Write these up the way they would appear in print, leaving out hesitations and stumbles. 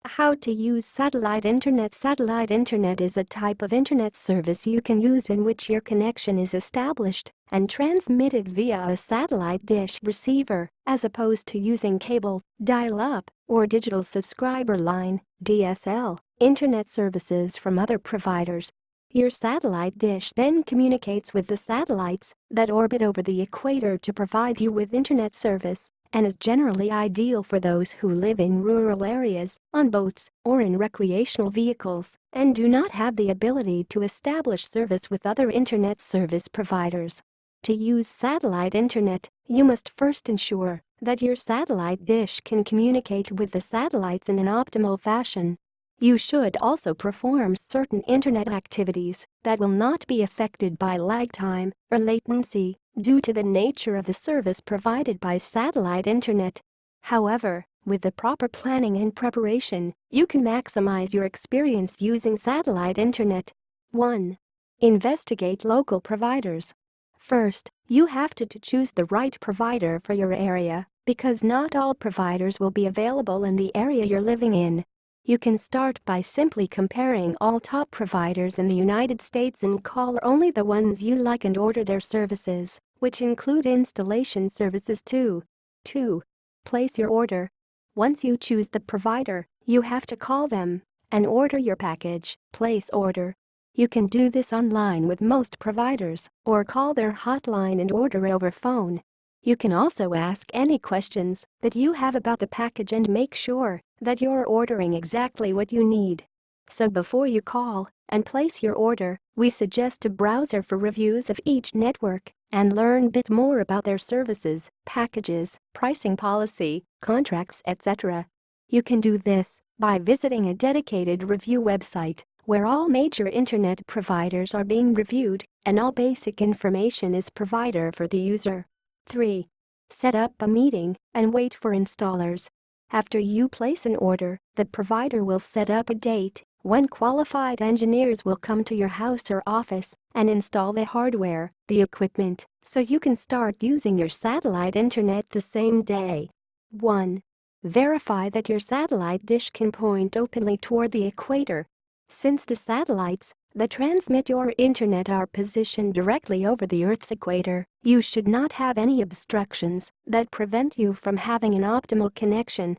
How to use satellite internet. Satellite internet is a type of internet service you can use in which your connection is established and transmitted via a satellite dish receiver, as opposed to using cable, dial-up, or digital subscriber line (DSL) internet services from other providers. Your satellite dish then communicates with the satellites that orbit over the equator to provide you with internet service, and is generally ideal for those who live in rural areas, on boats, or in recreational vehicles, and do not have the ability to establish service with other internet service providers. To use satellite internet, you must first ensure that your satellite dish can communicate with the satellites in an optimal fashion. You should also perform certain internet activities that will not be affected by lag time or latency due to the nature of the service provided by satellite internet. However, with the proper planning and preparation, you can maximize your experience using satellite internet. 1. Investigate local providers. First, you have to choose the right provider for your area, because not all providers will be available in the area you're living in. You can start by simply comparing all top providers in the United States and call only the ones you like and order their services, which include installation services too. 2. Place your order. Once you choose the provider, you have to call them and order your package. Place order. You can do this online with most providers or call their hotline and order over phone. You can also ask any questions that you have about the package and make sure that you're ordering exactly what you need. So before you call and place your order, we suggest a browser for reviews of each network and learn a bit more about their services, packages, pricing policy, contracts, etc. You can do this by visiting a dedicated review website where all major internet providers are being reviewed and all basic information is provided for the user. 3. Set up a meeting and wait for installers. After you place an order, the provider will set up a date when qualified engineers will come to your house or office and install the hardware, the equipment, so you can start using your satellite internet the same day. 1. Verify that your satellite dish can point openly toward the equator. Since the satellites that transmit your internet are positioned directly over the Earth's equator, you should not have any obstructions that prevent you from having an optimal connection.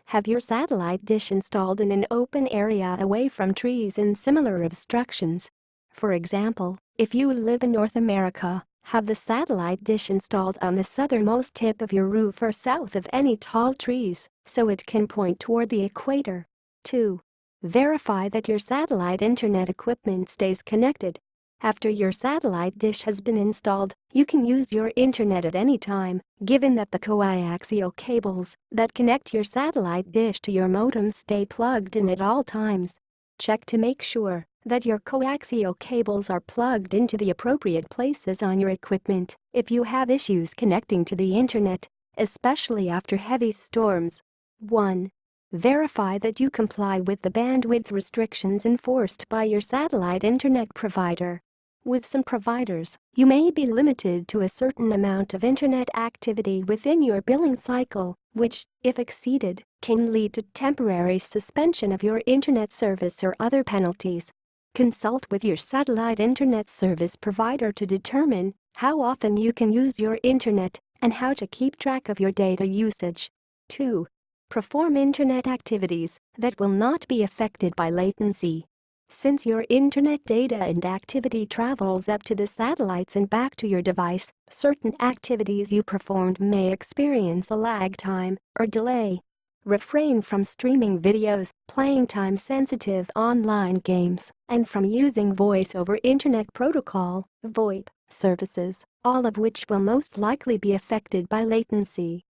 Have your satellite dish installed in an open area away from trees and similar obstructions. For example, if you live in North America, have the satellite dish installed on the southernmost tip of your roof or south of any tall trees so it can point toward the equator. 2. Verify that your satellite internet equipment stays connected. After your satellite dish has been installed, you can use your internet at any time, given that the coaxial cables that connect your satellite dish to your modem stay plugged in at all times. Check to make sure that your coaxial cables are plugged into the appropriate places on your equipment if you have issues connecting to the internet, especially after heavy storms. 1. Verify that you comply with the bandwidth restrictions enforced by your satellite internet provider. With some providers, you may be limited to a certain amount of internet activity within your billing cycle, which, if exceeded, can lead to temporary suspension of your internet service or other penalties. Consult with your satellite internet service provider to determine how often you can use your internet and how to keep track of your data usage. 2. Perform internet activities that will not be affected by latency. Since your internet data and activity travels up to the satellites and back to your device, certain activities you performed may experience a lag time or delay. Refrain from streaming videos, playing time-sensitive online games, and from using Voice over Internet Protocol (VoIP) services, all of which will most likely be affected by latency.